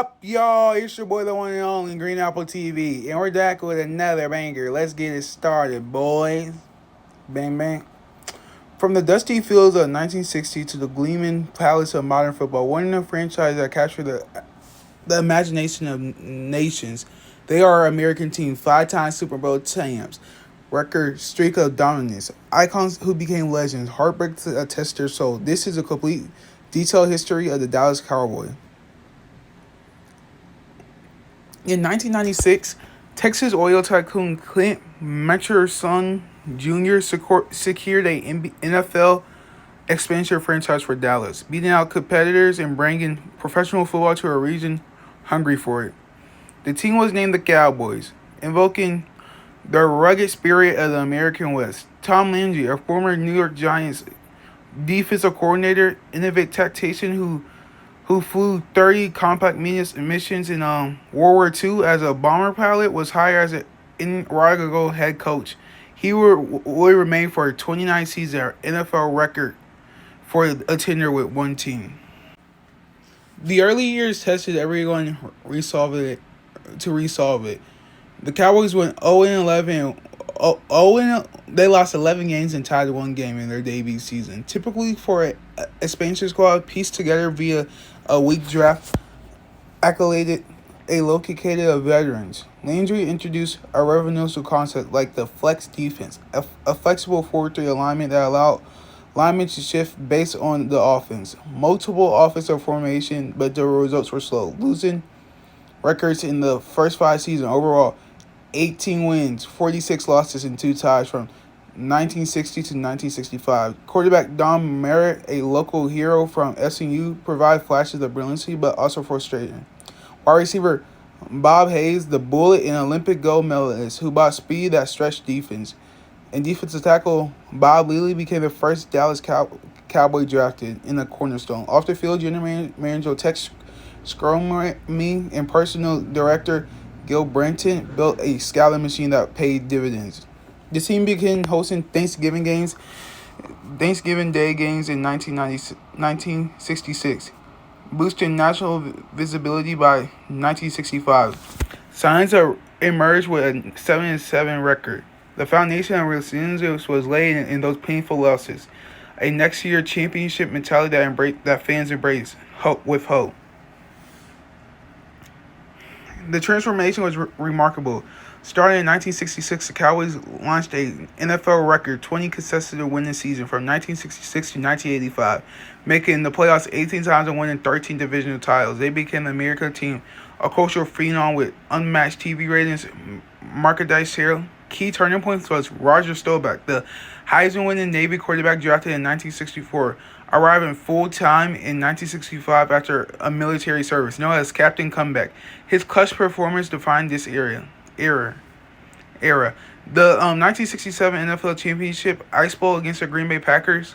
up, y'all? It's your boy, the one and only Green Apple TV, and we're back with another banger. Let's get it started, boys. Bang, bang. From the dusty fields of 1960 to the gleaming palace of modern football, one of the franchise that captured the imagination of nations. They are an American team, five-time Super Bowl champs, record streak of dominance, icons who became legends, heartbreak to attest their soul. This is a complete, detailed history of the Dallas Cowboys. In 1996, Texas oil tycoon Clint Merchison Jr. secured a NFL expansion franchise for Dallas, beating out competitors and bringing professional football to a region hungry for it. The team was named the Cowboys, invoking the rugged spirit of the American West. Tom Landry, a former New York Giants defensive coordinator, innovative tactician who flew 30 compact missions in World War II as a bomber pilot, was hired as an inaugural head coach. He would remain for 29 seasons, NFL record for a tenure with one team. The early years tested everyone to resolve it. The Cowboys went 0-11. They lost 11 games and tied one game in their debut season. Typically for an expansion squad pieced together via a weak draft, accoladed a located of veterans. Landry introduced a revolutionary concept like the flex defense, a flexible 4-3 alignment that allowed linemen to shift based on the offense. Multiple offensive formation, but the results were slow, losing records in the first 5 seasons. Overall, 18 wins, 46 losses, and 2 ties from 1960 to 1965. Quarterback Don Merritt, a local hero from SMU, provided flashes of brilliancy but also frustration. Wide receiver Bob Hayes, the bullet and Olympic gold medalist who brought speed that stretched defense. And defensive tackle Bob Lilly became the first Dallas Cowboy drafted in the cornerstone. Off the field, general manager Tex Scrummy and personal director Gil Brenton built a scouting machine that paid dividends. The team began hosting Thanksgiving Day games in 1966, boosting national visibility by 1965. Signs emerged with a 7-7 record. The foundation of resilience was laid in those painful losses. A next year championship mentality that fans embraced with hope. The transformation was remarkable. Starting in 1966, the Cowboys launched an NFL record 20 consecutive winning seasons from 1966 to 1985, making the playoffs 18 times and winning 13 divisional titles. They became the American team, a cultural phenom with unmatched TV ratings, merchandise share. Key turning points was Roger Staubach, the Heisman-winning Navy quarterback drafted in 1964, arriving full-time in 1965 after a military service, known as Captain Comeback. His clutch performance defined this era. The 1967 NFL Championship Ice Bowl against the Green Bay Packers,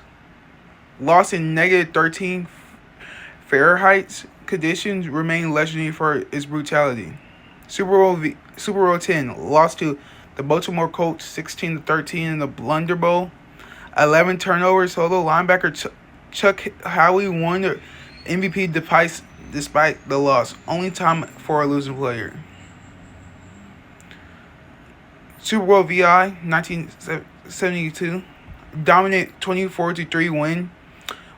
lost in -13 Fahrenheit conditions, remained legendary for its brutality. Super Bowl 10, lost to the Baltimore Colts 16-13 in the Blunder Bowl. 11 turnovers total. Linebacker Chuck Howley won the MVP despite the loss. Only time for a losing player. Super Bowl VI 1972, dominant 24-3 win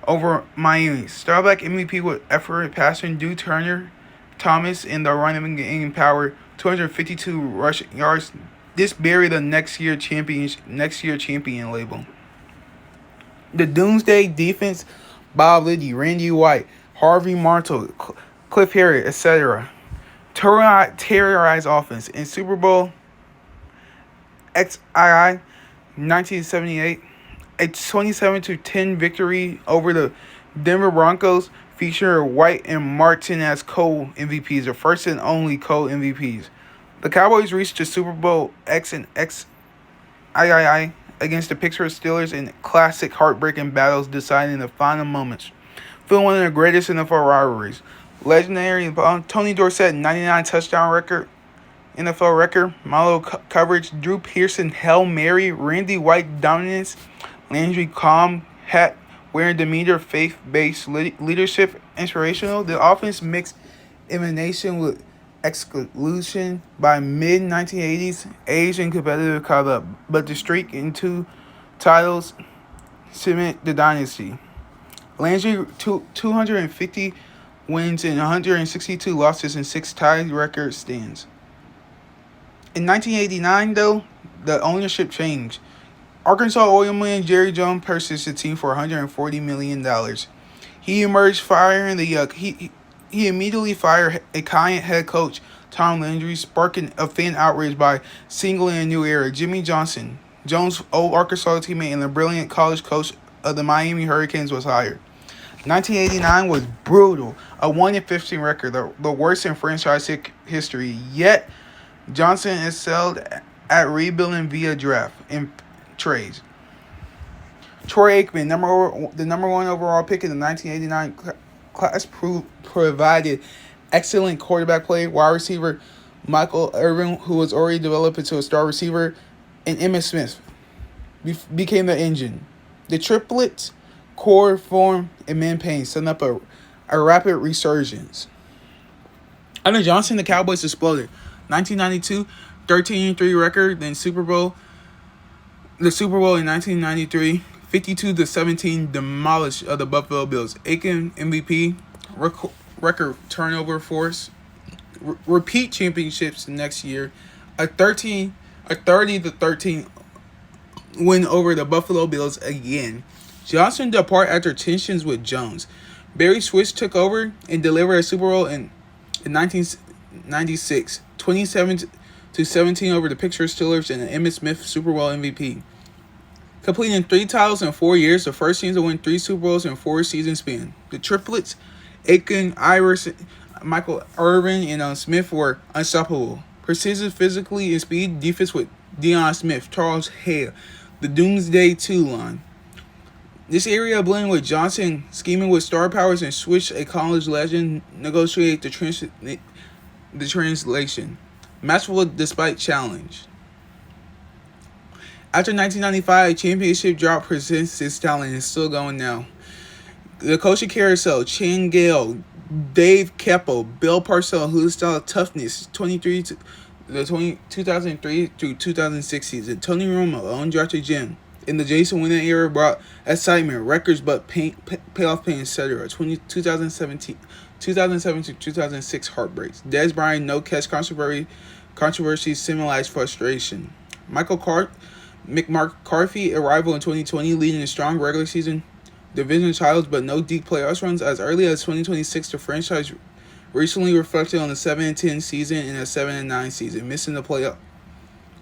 over Miami. Staubach MVP with effort passing Drew Turner, Thomas in the running game power 252 rushing yards. This buried the next year champion label. The Doomsday Defense, Bob Liddy, Randy White, Harvey Martel, Cliff Harris, etc. Terrorized offense. In Super Bowl XII 1978, a 27-10 victory over the Denver Broncos featured White and Martin as co-MVPs, the first and only co-MVPs. The Cowboys reached the Super Bowl X and XII against the Pittsburgh Steelers in classic heartbreaking battles deciding the final moments. Feeling one of the greatest NFL rivalries. Legendary Tony Dorsett 99 touchdown record, NFL record, Milo coverage, Drew Pearson Hail Mary, Randy White dominance, Landry calm, hat wearing demeanor, faith-based leadership, inspirational. The offense mixed elimination with exclusion by mid-1980s Asian competitive caught up, but the streak in 2 titles cement the dynasty. Landry 250 wins and 162 losses and 6 tie record stands. In 1989, though, the ownership changed. Arkansas oilman Jerry Jones purchased the team for $140 million. He emerged firing he immediately fired a Cayenne head coach, Tom Landry, sparking a fan outrage by signaling a new era. Jimmy Johnson, Jones' old Arkansas teammate and the brilliant college coach of the Miami Hurricanes, was hired. 1989 was brutal, a 1-15 record, the worst in franchise history. Yet, Johnson excelled at rebuilding via draft and trades. Troy Aikman, the number one overall pick in the 1989 class, provided excellent quarterback play. Wide receiver Michael Irvin, who was already developed into a star receiver, and Emmitt Smith became the engine. The Triplets, core form and man pain, setting up a rapid resurgence. Under Johnson, the Cowboys exploded. 1992, 13-3 record, then Super Bowl. The Super Bowl in 1993, 52-17 demolished of the Buffalo Bills. Aikman MVP, record turnover force, repeat championships the next year, a 30-13 win over the Buffalo Bills again. Johnson depart after tensions with Jones. Barry Switz took over and delivered a Super Bowl in 1996, 27-17 over the Pittsburgh Steelers and Emmitt Smith Super Bowl MVP. Completing 3 titles in 4 years, the first team to win 3 Super Bowls in 4 season span. The Triplets, Aikman, Iverson, Michael Irvin, and Smith were unstoppable. Precision physically and speed defense with Deion Smith, Charles Hale, the Doomsday II line. This area blending with Johnson, scheming with star powers, and Switch, a college legend, negotiate the translation. Matchable despite challenge. After 1995, championship drought presents its talent and is still going now. The coaching carousel, Chan Gale, Dave Keppel, Bill Parcells, whose style of toughness, 2003 through 2006 season. Tony Romo, undrafted gem. In the Jason Witten era brought excitement, records, but payoff pain, etc. 2007 to 2006 heartbreaks. Dez Bryant, no catch controversy symbolized frustration. McCarthy arrival in 2020, leading a strong regular season division titles, but no deep playoffs runs. As early as 2026, the franchise recently reflected on the 7-10 season and a 7-9 season, missing the playoff.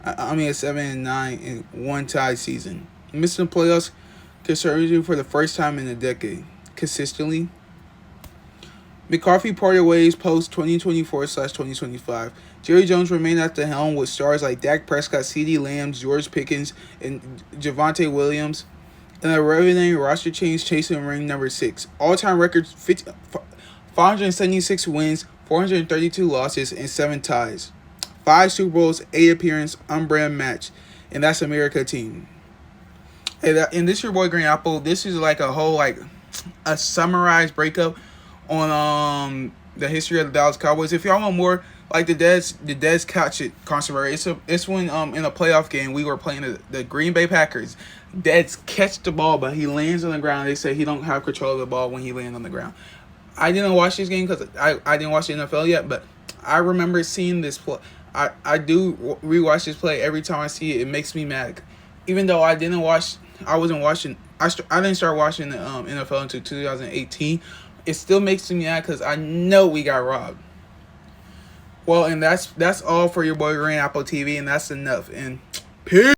A 7-9 and 1 tie season, missing the playoffs conservatively for the first time in a decade. Consistently, McCarthy parted ways post 2024/2025. Jerry Jones remained at the helm with stars like Dak Prescott, CeeDee Lamb, George Pickens, and Javonte Williams, and a revenue roster change chasing ring number 6. All-time records: 576 wins, 432 losses, and 7 ties. 5 Super Bowls, 8 appearances, unbrand match, and that's America team. And this your boy Green Apple. This is like a whole a summarized breakup on the history of the Dallas Cowboys. If y'all want more, like the Dez catch it controversy. It's when in a playoff game we were playing the Green Bay Packers. Dez catch the ball, but he lands on the ground. They say he don't have control of the ball when he lands on the ground. I didn't watch this game because I didn't watch the NFL yet, but I remember seeing this play. I do rewatch this play every time I see it. It makes me mad, even though I didn't start watching the NFL until 2018. It still makes me mad because I know we got robbed. Well, and that's all for your boy Green Apple TV, and that's enough. And peace.